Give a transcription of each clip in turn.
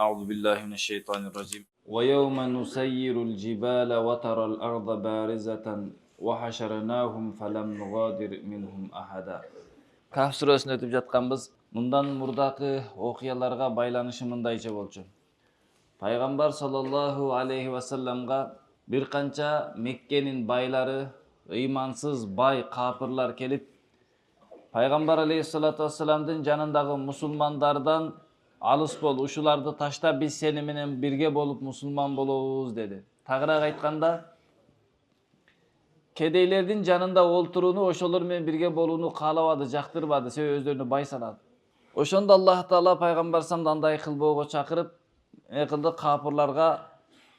أعوذ بالله من الشيطان الرجيم ويوم نسير الجبال وترى الأرض بارزة وحشرناهم فلم نغادر منهم أحدا. Каф сүрөсүн өтүп жатканбыз. Мындан мурдакы окуяларга байланышы мындайча болчу. Пайгамбар саллаллаху алейхи вассаламга бир канча Меккенин байлары, ыймансыз бай капырлар келип, Пайгамбар алейхиссалату вассаламдын жанындагы мусулмандардан алыс бол, ушуларды таштап биз сени менен бирге болуп мусулман болобуз деди. Тагыраак айтканда, кедейлердин жанында олтурууну, ошолор менен бирге болууну каалабады, жактырбады, себеби өздөрүнө бай санады. Ошондо Аллах Таала пайгамбар саллаллаху андай кылбоого чакырып, кылды, капырларга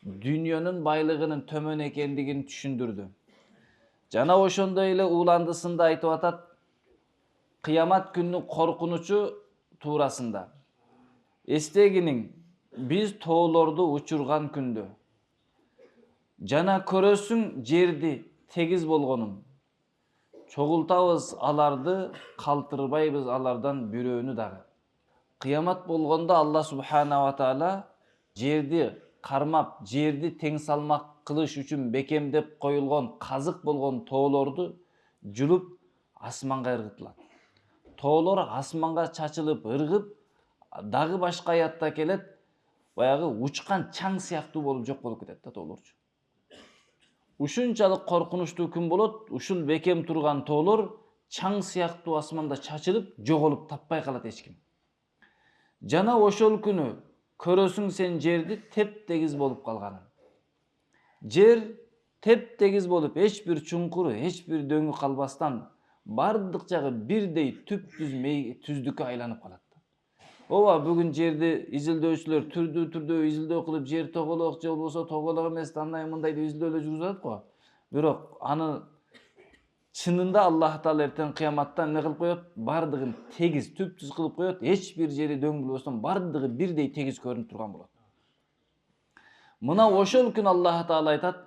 дүйнөнүн байлыгынын төмөн экендигин түшүндүрдү. Жана ошондой эле уландысында айтып атат, кыямат күнүнүн коркунучу туурасында. Эстегиниң, биз тоолорду учурган күндө жана көрөсүң жерди тегиз болгонун. Чогултабыз аларды, калтырбайбыз алардан бирөөнү дагы. Кыямат болгондо Алла субхана ва таала жерди кармап, жерди тең салмак кылыш үчүн бекемдеп коюлгон казык болгон тоолорду жулуп асманга ыргытылат. Тоолор асманга чачылып ыргып, дагы башка аятта келет, баягы учкан чаң сыяктуу болуп жок болуп кетет да тоолорчу. Ушунчалык коркунучтуу күн болот, ушул бекем турган тоолор чаң сыяктуу асманда чачылып, жоголуп таппай калат эч ким. Жана ошол күнү көрөсүң сен жерди теп-тегиз болуп калганын. Жер теп-тегиз болуп, эч бир чуңкуру, эч бир дөңү калбастан бардык жагы бирдей түздүккө айланып калат. Ооба, бүгүн жерди изилдөөчүлөр түрдүү изилдөө кылып, жер тоголок же болбосо тоголок эмес, андай мындай деп изилдөөлөр жүргүзүп атат го. Бирок аны чынында Аллах Таала эртең кыяматта эмне кылып коет? Бардыгын тегиз, түп-түз кылып коет. Эч бир жери дөң болбостон бардыгы бирдей тегиз көрүнүп турган болот. Мына ошол күн Аллах Таала айтат,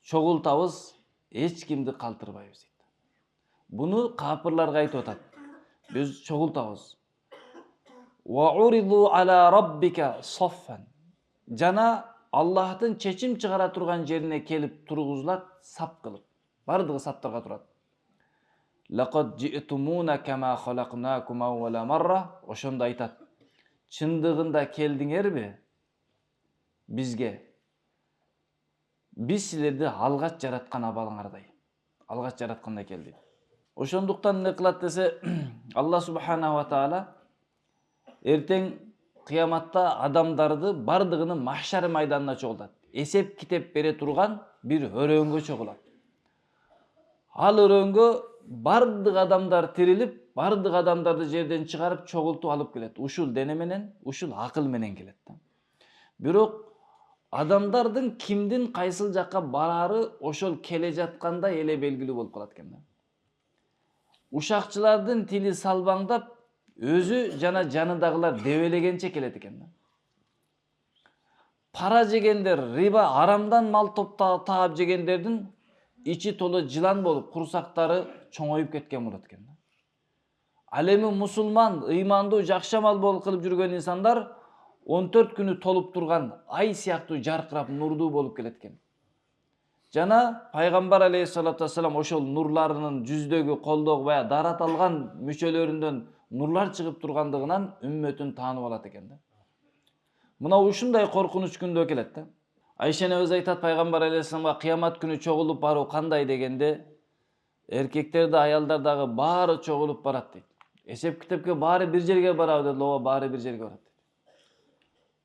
чогултабыз, эч кимди калтырбайбыз дейт. Буну капырларга айтып атат. Биз чогултабыз. وَعُرِضُوا عَلَى رَبِّكَ صَفًّا. Жана Аллахтын чечим чыгара турган жерине келип тургузулат, сап кылып. Бардыгы саптарга турат. لَقَدْ جِئْتُمُونَ كَمَا خَلَقْنَاكُمْ أَوَّلَ مَرَّةٍ. Ошондо айтат, чындыгында келдиңерби бизге? Биз силерди алгач жараткан абалыңардай. Алгач жараткандай келди. Ошондуктан эмне кылат десе, Алла субхана ва таала эртең кыяматта адамдарды бардыгыны махшар майданына чогултат. Эсеп китеп бере турган бир өрөөнгө чогулат. Ал өрөөнгө бардык адамдар тирилип, бардык адамдарды жерден чыгарып чогултуп алып келет. Ушул дене менен, ушул акыл менен келет. Бирок адамдардын кимдин кайсыл жакка барары ошол келе жатканда эле белгилүү болуп калат экен. Ушакчылардын тили салбаңдап, өзү жана жанындагылар дебелегенче келет экен. Пара жегендер, риба, арамдан мал таап жегендердин ичи толо жылан болуп, курсактары чоңоюп кеткен болот экен. Ал эми мусулман, ыймандуу, жакшамал болуп кылып жүргөн инсандар 14 күнү толуп турган ай сыяктуу жаркырап нурдуу болуп келет экен. Жана пайгамбар алейхиссалату вассалам ошол нурларынын жүздөгү, колдогу, бая дарат алган мүчөлөрүндөн нурлар чыгып тургандыгынан үммөтүн таанып алат экен. Мына ушундай коркунуч күндө келет да. Айша энебиз айтат, пайгамбар алейхиссаламга кыямат күнү чогулуп баруу кандай дегенде, эркектер да, аялдар дагы баары чогулуп барат дейт. Эсеп китепке баары бир жерге барабы деди, ооба, баары бир жерге барат.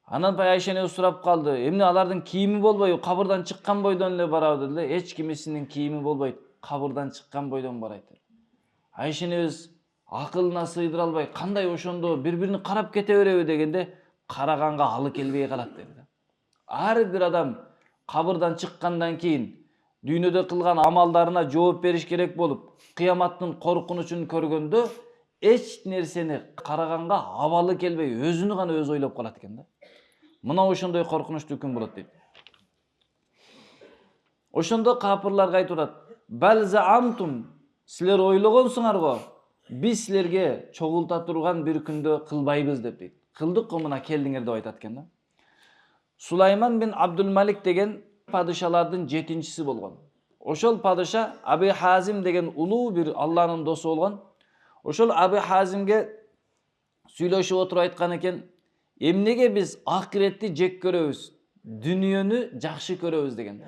Анан Айша энебиз сурап калды, эмне алардын кийими болбойбу, кабырдан чыккан бойдон эле барабы деди. Эч кимисинин кийими болбойт, кабырдан чыккан бойдон барайт. Айша энебиз акылына сыйдыра албай, кандай ошондо бири-бирин карап кете береби дегенде, караганга алы келбей калат деди. Ар бир адам кабырдан чыккандан кийин дүйнөдө кылган амалдарына жооп бериш керек болуп, кыяматтын коркунучун көргөндө эч нерсени караганга абалы келбей, өзүнү гана өзү ойлоп калат экен да. Мына ошондой коркунучтуу күн болот дейт. Ошондо капырларга айтып атат, "Бал заамтум", силер ойлогонсуңарго, биз силерге чогулта турган бир күндө кылбайбыз деп дейт. кылдык го мына келдиңер деп айтат экен да. Сулайман бин Абдулмалик деген падышалардын 7-чиси болгон. Ошол падыша Аби Хазим деген улуу бир Алланын досу болгон. Ошол Аби Хазимге сүйлөшүп отуруп айткан экен, эмнеге биз акыретти жек көрөбүз, дүнүйөнү жакшы көрөбүз деген.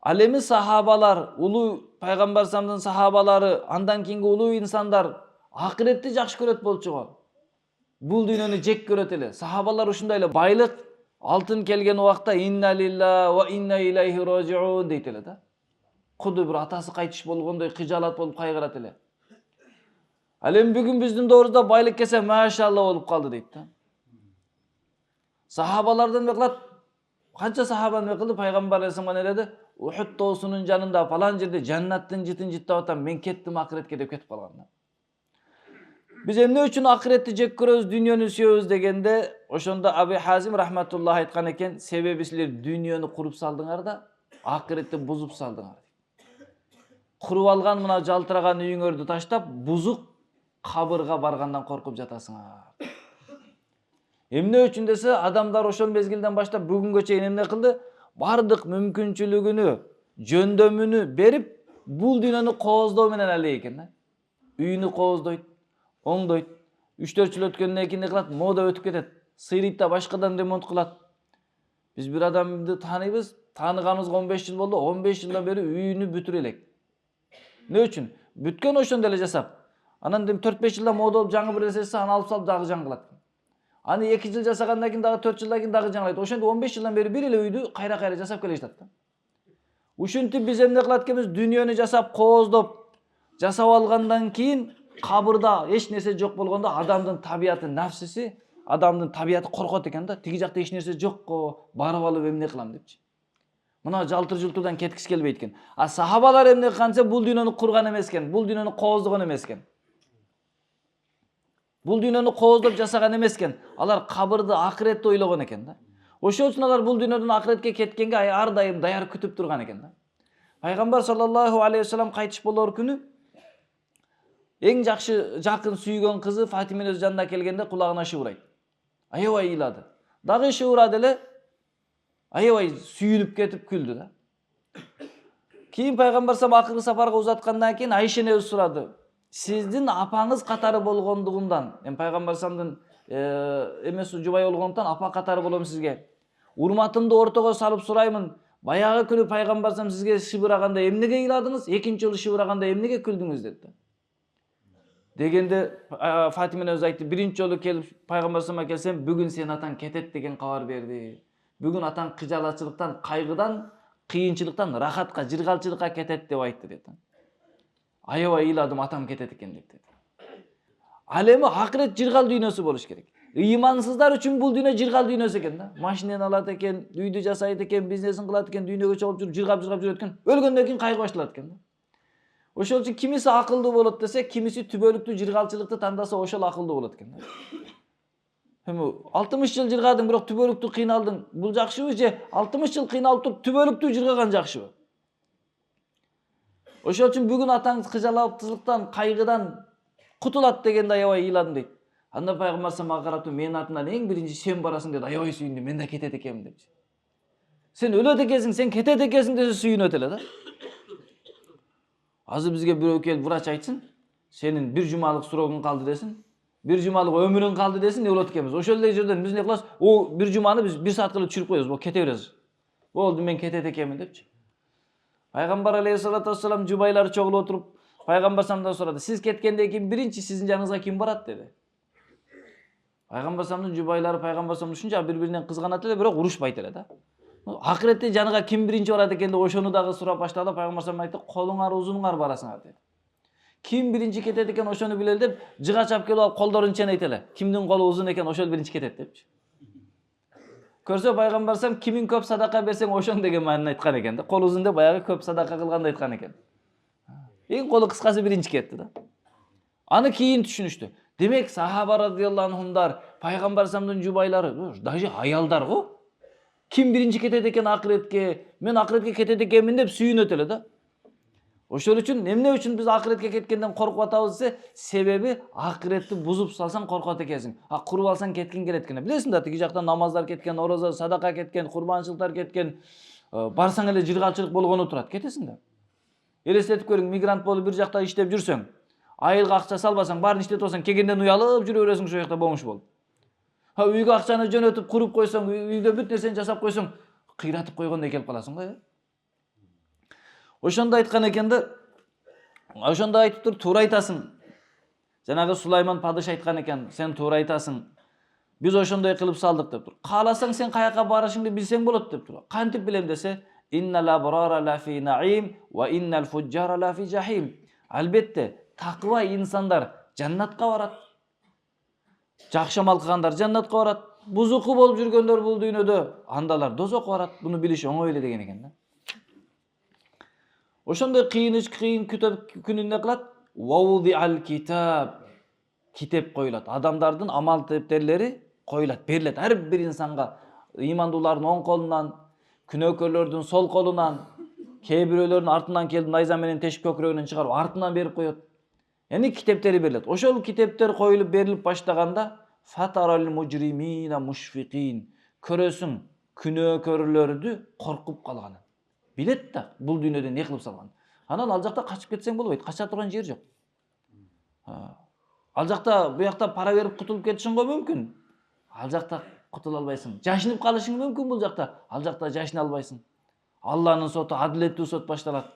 Ал эми сахабалар, улуу пайгамбар саллаллаху сахабалары, андан кийинки улуу инсандар акыретти жакшы көрөт болчу го. Бул дүйнөнү жек көрөт эле. Сахабалар ушундай эле байлык, алтын келген убакта инна лилла ва инна илайхи ражиун дейт эле да. Куду бир атасы кайтыш болгондой кыжаалат болуп кайгырат эле. Ал эми бүгүн биздин доорубузда байлык келсе машалла болуп калды дейт да. Сахабалардан эмне кылат? Канча сахаба эмне кылды? Пайгамбар алейхиссалам эледи, Ухуд тоосунун жанында фалан жерде жаннаттын жытын жыттап атам, мен кеттим акыретке деп кетип калган. Биз эмне үчүн акыретти жек көрөбүз, дүйнөнү сүйөбүз дегенде, ошондо Аби Хазим рахматуллах айткан экен, себеби силер дүйнөнү куруп салдыңар да, акыретти бузуп салдыңар. Куруп алган мына жалтыраган үйүңөрдү таштап, бузук кабырга баргандан коркуп жатасыңар. Эмне үчүн десе, адамдар ошол мезгилден баштап бүгүнгө чейин эмне кылды? Бардык мүмкүнчүлүгүнү, жөндөмүнү берип, бул дүйнөнү кооздоо менен алек экен да. Үйүнү кооздойт, оңдойт. 3-4 жыл өткөндөн кийин кылат, мода өтүп кетет. Сыйрыйт да башкадан ремонт кылат. Биз бир адамды тааныйбыз, тааныганыбызга 15 жыл болду, 15 жылдан бери үйүнү бүтүрө элек. Не үчүн? Бүткөн ошондо эле жасап. Анан 4-5 жылда мода болуп жаңы бир нерсе, аны алып салып дагы жаңгылат. Аны 2 жыл жасагандан кийин дагы 4 жылдан кийин дагы жаңылайт. Ошондо 15 жылдан бери бир эле үйдү кайра жасап келе жатат да. Ушинтип биз эмне кылат экенбиз? Дүйнөнү жасап, кооздоп, жасап алгандан кийин кабырда эч нерсе жок болгондо адамдын табияты, нафсиси, адамдын табияты коркот экен да. Тиги жакта эч нерсе жокко барып алып эмне кылам депчи. Мына жалтыр жултурдан кеткис келбейт экен. А сахабалар эмне кылганча бул дүйнөнү курган эмес экен, бул дүйнөнү кооздогон эмес экен. Бул дүйнөнү кооздоп жасаган эмес экен. Алар кабырды, акыретти ойлогон экен да. Ошол үчүн алар бул дүйнөдөн акыретке кеткенге ар дайым даяр күтүп турган экен да. Пайгамбар саллаллаху алейхи вассалам кайтыш болор күнү эң жакшы жакын сүйгөн кызы Фатименин өз жанына келгенде кулагына шыбырайт. Аябай ыйлады. Дагы шыбырады эле, аябай сүйүнүп кетип күлдү да. Кийин пайгамбар саллаллаху акыркы сапарга узаткандан кийин Айша энебиз сурады. Сиздин апаңыз катары болгондугундан, пайгамбар саллаллаху эмеси жубай болгондуктан апа катары болом сизге. Урматымды ортого салып сураймын. Баягы күнү пайгамбар саллаллаху сизге шыбыраганда эмнеге ыйладыңыз? Экинчи жолу шыбыраганда эмнеге күлдүңүз деди. Дегенде Фатима өз айтты, биринчи жолу келип пайгамбар саллаллаху келсем, бүгүн сен атаң кетет деген кабар берди. Бүгүн атаң кыжалачылыктан, кайгыдан, кыйынчылыктан рахатка, жыргалчылыкка кетет деп айтты деди. Аябай ыйладым, атам кетет экен деп деди. Ал эми акырет жыргал дүйнөсү болуш керек. Ыймансыздар үчүн бул дүйнө жыргал дүйнөсү экен да. Машинени алат экен, үйдү жасайт экен, бизнесин кылат экен, дүйнөгө чогулуп жүрүп жыргап жүрөт экен. Өлгөндөн кийин кайгы башталат экен да. Ошол үчүн кимиси акылдуу болот десе, кимиси түбөлүктүү жыргалчылыкты тандаса, ошол акылдуу болот экен да. Эми 60 жыл жыргадың, бирок түбөлүктүү кыйналдың. Бул жакшыбы же 60 жыл кыйналып туруп түбөлүктүү жыргаган жакшыбы? Ошол үчүн бүгүн атаңыз кыжалаттылыктан, кайгыдан кутулат дегенде аябай ыйладым дейт. Анда пайгамбар мага карап, менин атымдан эң биринчи сен барасың деди, аябай сүйүндүм, мен да кетет экенмин депчи. Сен өлөт экенсиң, сен кетет экенсиң десе сүйүнөт эле да. Азыр бизге бирөө келип врач айтсын, сенин бир жумалык срогуң калды десин, бир жумалык өмүрүң калды десин, не болот экенбиз? Ошол эле жерден биз эмне кылабыз? О, бир жуманы биз 1 саатка эле түшүрүп коебуз, кете беребиз. Болду, мен кетет экенмин депчи. Пайгамбар алейхиссалату вассалам жубайлар чогулуп отуруп, пайгамбар салламдан сурады. Сиз кеткенден кийин биринчи сиздин жаныңызга ким барат деди. Пайгамбар салламдын жубайлары пайгамбар саллам ушунча бири-биринен кызганат эле, бирок урушпайт эле да. Акыретте жаныга ким биринчи барат экен деп ошону дагы сурап баштады. Пайгамбар саллам айтты, колуңар узунуңар барасыңар деди. Ким биринчи кетет экен ошону билели деп, жыга чап келип алып колдорун ченейт эле. Кимдин колу узун экен ошол биринчи кетет депчи. Көрсө пайгамбар саллам кимин көп садака берсең ошон деген маанини айткан экен да. Кол узун деп баягы көп садака кылганды айткан экен. Эң колу кыскасы биринчи кетти да. Аны кийин түшүнүштү. Демек сахаба радиаллаху анхумдар, пайгамбар салламдын жубайлары, даже аялдар го. Ким биринчи кетет экен акыретке, мен акыретке кетет экенмин деп сүйүнөт эле да. Ошол үчүн эмне үчүн биз акыретке кеткенден коркуп атабыз десе, себеби акыретти бузуп салсаң коркот экенсиң. Куруп алсаң кеткиң келет экен. Билесиң да, тиги жактан намаздар кеткен, ороза, садака кеткен, курбанчылыктар кеткен, барсаң эле жыргалчылык болгону турат. Кетесиң да. Элестетип көрүң, мигрант болуп бир жакта иштеп жүрсөң, айылга акча салбасаң, баарын иштетип алсаң, келгенден уялып жүрө бересиң ошол жакта момуш болуп. Үйгө акчаны жөнөтүп куруп койсоң, үйдө бүт нерсени жасап койсоң, кыйратып койгондой келип каласың го. Ошондо айткан экен да, ошондо айтып тур, туура айтасың. Жанагы Сулайман падыша айткан экен, сен туура айтасың. Биз ошондой кылып салдык деп тур. Кааласаң сен каяка барышыңды билсең болот деп тур. Кантип билем десе, иннал абрара ла фи наим ва иннал фуджара ла фи жахим. Албетте, такыба инсандар жаннатка барат. Жакшы амал кылгандар жаннатка барат. Бузуку болуп жүргөндөр бул дүйнөдө андалар дозокко барат. Буну билиш оңой эле деген экен да. Ошондой кыйын күнүндө кылат. Вауди ал китаб. Китеп коюлат. Адамдардын амал тептерleri коюлат, берилет. Ар бир инсанга ыймандуулардын оң колунан, күнөөкөрлөрдүн сол колунан, кээ бирөөлөрдүн артынан келип найза менен тешип көкүрөгүнөн чыгарып артынан берип коет. Яни китептери берилет. Ошол китептер коюлуп берилип баштаганда фатарал мужримина мушфикин. Көрөсүң күнөөкөрлөрдү коркуп калганын. Билет да бул дүйнөдө эмне кылып салган. Анан ал жакта качып кетсең болбойт. Кача турган жер жок. Ал жакта буякта пара берип кутулуп кетишиң го мүмкүн. Ал жакта кутула албайсың. Жашынып калышың мүмкүн бул жакта. Ал жакта жашына албайсың. Алланын соту адилеттүү сот башталат.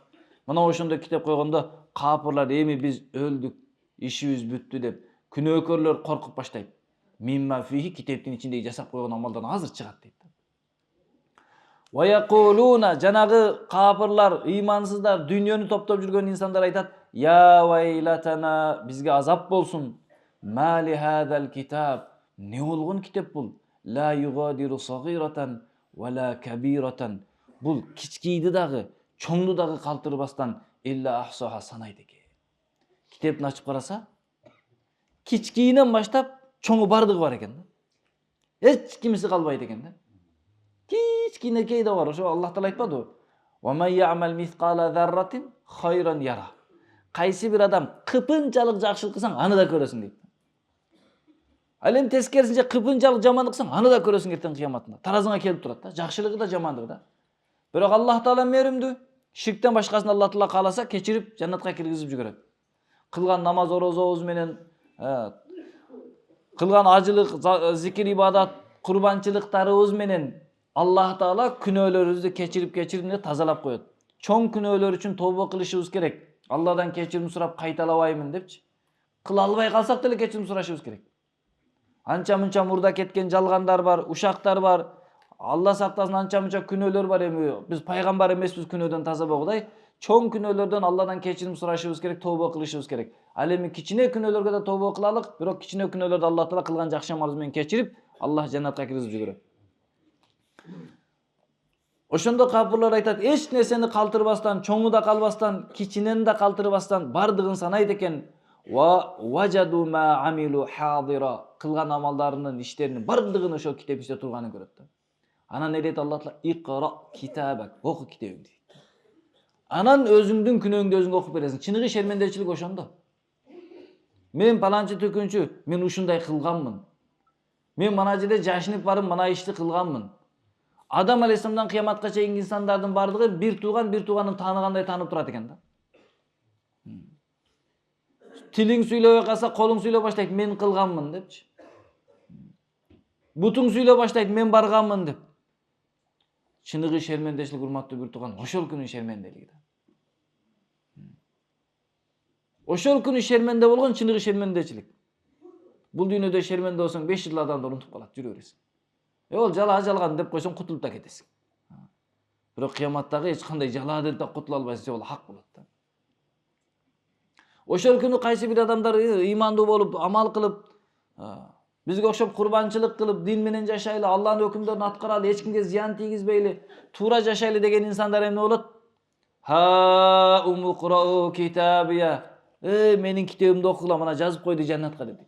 Мына ошондой китеп койгондо капырлар эми биз өлдүк, ишибиз бүттү деп күнөөкөрлөр коркуп баштайт. Мимма фихи китептин ичиндеги жасап койгон амалдан азыр чыгат дейт. Ва якулуна жанагы капырлар, ыймансыздар, дүйнөнү топтоп жүргөн инсандар айтат: "Я вайлатана, бизге азап болсун. Мали хадал китаб, не болгон китеп бул? Ла югадиру сагирatan вала кабирatan." Бул кичкийди дагы, чоңду дагы калтырбастан илля ахсаха санайт экен. Китепти ачып караса, кичкийинен баштап чоңу бардыгы бар экен. Эч кимиси калбайт экен да. Кичкинекей да бар. Ошо Аллах Таала айтпадыбы? Ва май я'мал мисқала зарратин хайран яра. Кайсы бир адам кыпынчалык жакшылык кылсаң, аны да көрөсүң дейт. Ал эми тескерисинче кыпынчалык жамандык кылсаң, аны да көрөсүң эртең кыяматында. Таразыңа келип турат да, жакшылыгы да жамандыгы да. Бирок Аллах Таала мээримдүү. Ширктен башкасын Аллах Таала кааласа кечирип жаннатка киргизип жиберет. Кылган намаз орозобуз менен, кылган ажылык, зикир, ибадат, курбанчылыктарыбыз менен Аллах Таала күнөөлөрүбүздү кечирип тазалап коет. Чоң күнөөлөр үчүн тобо кылышыбыз керек. Алладан кечирим сурап кайталабаймын депчи. Кыла албай калсак деле кечирим сурашыбыз керек. Анча мынча мурда кеткен жалгандар бар, ушактар бар. Алла сактасын, анча мынча күнөөлөр бар. Эми биз пайгамбар эмеспиз күнөөдөн таза болгудай. Чоң күнөөлөрдөн Алладан кечирим сурашыбыз керек, тобо кылышыбыз керек. Ал эми кичине күнөөлөргө да тобо кылалык, бирок кичине күнөөлөрдү Аллах Таала кылган жакшы амалыбыз менен кечирип, Аллах жаннатка киргизип жиберет. Ошондо капырлар айтат, эч нерсени калтырбастан, чоңу да калбастан, кичинени да калтырбастан бардыгын санайт экен. Ва важаду ма амилу хадира. Кылган амалдарынын, иштеринин бардыгын ошол китеп ичинде турганын көрөт да. Анан не дейт Аллах Таала? Икра китабак. Оку китебиңди. Анан өзүңдүн күнөөңдү өзүң окуп бересиң. Чыныгы шермендечилик ошондо. Мен паланчы түкүнчү, мен ушундай кылганмын. Мен мына жерде жашынып барып мына ишти кылганмын. Адам алейхисаламдан кыяматка чейинки инсандардын бардыгы бир тууганын тааныгандай таанып турат экен да. Тилиң сүйлөбөй калса, колуң сүйлөп баштайт, мен кылганмын депчи. Бутуң сүйлөп баштайт, мен барганмын деп. Чыныгы шермендечилик, урматтуу бир тууган, ошол күнүн шерменделиги да. Ошол күнү шерменде болгон чыныгы шермендечилик. Бул дүйнөдө шерменде болсоң 5 жыл адамды унутуп калат, жүрө бересиң. Ол жалган деп койсоң кутулуп да кетесиң. Бирок кыяматтагы эч кандай жала деп да кутула албайсың, ол хак болот да. Ошол күнү кайсы бир адамдар ыймандуу болуп, амал кылып, бизге окшоп курбанчылык кылып, дин менен жашайлы, Алланын өкүмдөрүн аткаралы, эч кимге зыян тийгизбейли, туура жашайлы деген инсандар эмне болот? Ха умуқрау китабия. Менин китебимди окугула, мына жазып койду жаннатка деп.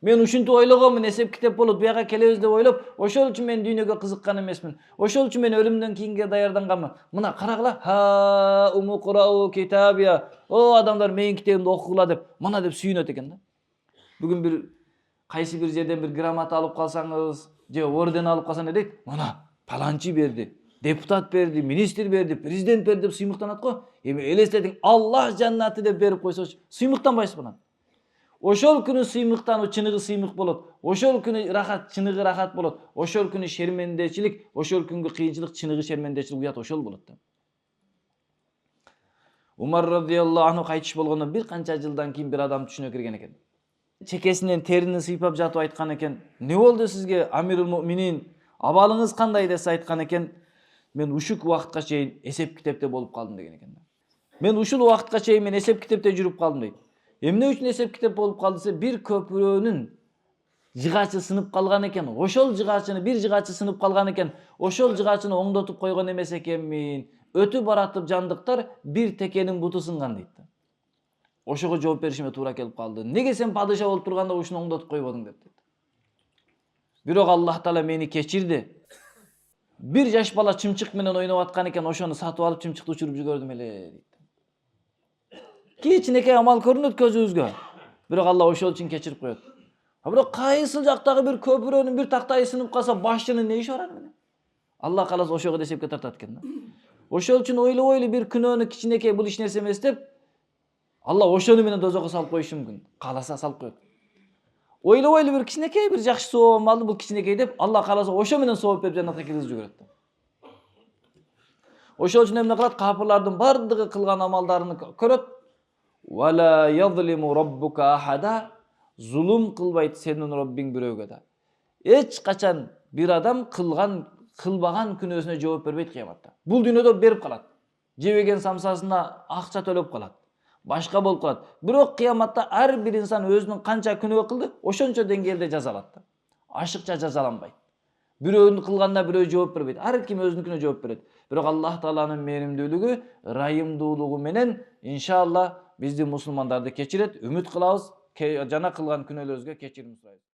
Мен ушинтип ойлогонмун, эсеп китеп болот, буяка келебиз деп ойлоп, ошол үчүн мен дүйнөгө кызыккан эмесмин. Ошол үчүн мен өлүмдөн кийинге даярданганмын. Мына карагыла, ха умуқрау китабия. О адамдар, менин китебимди окугула деп, мына деп сүйүнөт экен да. Бүгүн бир кайсы бир жерден бир грамота алып калсаңыз, же орден алып калсаңыз дейт, мына паланчы берди, депутат берди, министр берди, президент берди деп сыймыктанат го. Эми элестетиң, Аллах жаннаты деп берип койсочу, сыймыктанбайсыз мына. Ошол күнү сыймыктануу чыныгы сыймык болот. Ошол күнү рахат чыныгы рахат болот. Ошол күнү шермендечилик, ошол күнгү кыйынчылык чыныгы шермендечилик уят ошол болот да. Умар радиаллаху анху кайтыш болгондон бир канча жылдан кийин бир адам түшүнө кирген экен. Чекесинен терини сыйпап жатып айткан экен. Не болду сизге, Амирул Муъминин? Абалыңыз кандай десе айткан экен. Мен ушук убакытка чейин эсеп китепте болуп калдым деген экен. Мен ушул убакытка чейин мен эсеп китепте жүрүп калдым дейт. Эмне үчүн эсеп китеп болуп калды десе, бир көпүрөнүн жыгачы сынып калган экен. Ошол жыгачыны, бир жыгачы сынып калган экен. Ошол жыгачыны оңдотуп койгон эмес экенмин. Өтүп баратып жандыктар бир текенин буту сынган дейт. Ошого жооп беришиме туура келип калды. Неге сен падыша болуп турганда ушуну оңдотуп койбодуң деп. Бирок Аллах Таала мени кечирди. Бир жаш бала чымчык менен ойноп аткан экен, ошону сатып алып чымчыкты учуруп жибердим эле дейт. Кичинекей амал көрүнөт көзүбүзгө. Бирок Алла ошол үчүн кечирип коет. Бирок кайсыл жактагы бир көпүрөнүн бир тактайы сынып калса, башчынын не иши бар аны менен? Алла кааласа ошого эсепке тартат экен да. Ошол үчүн ойлобойлу бир күнөөнү кичинекей бул иш нерсе эмес деп, Алла ошону менен дозокко салып коюшу мүмкүн. Кааласа салып коет. Ойлобойлу бир кичинекей бир жакшы сооп алды, бул кичинекей деп, Алла кааласа ошо менен сооп берип жаннатка киргизип жиберет да. Ошол үчүн эмне кылат? Капырлардын бардыгы кылган амалдарын көрөт. Вала yazlimu rabbuka ahada. Зулум кылбайт сенин Роббиң бирөөгө да. Эч качан бир адам кылбаган күнөөсүнө жооп бербейт кыяматта. Бул дүйнөдө берип калат. Жебеген самсасына акча төлөп калат. Башка болуп калат. Бирок кыяматта ар бир инсан өзүнүн канча күнөө кылды, ошончо деңгээлде жазалат да. Ашыкча жазаланбайт. Бирөөнү кылганда бирөө жооп бербейт. Ар ким өзүнүкүнө жооп берет. Бирок Аллах Тааланын мээримдүүлүгү, райымдуулугу менен иншалла бизди мусулмандарды кечирет. Үмүт кылабыз, жана кылган күнөөлөрүбүзгө кечирим сурайбыз.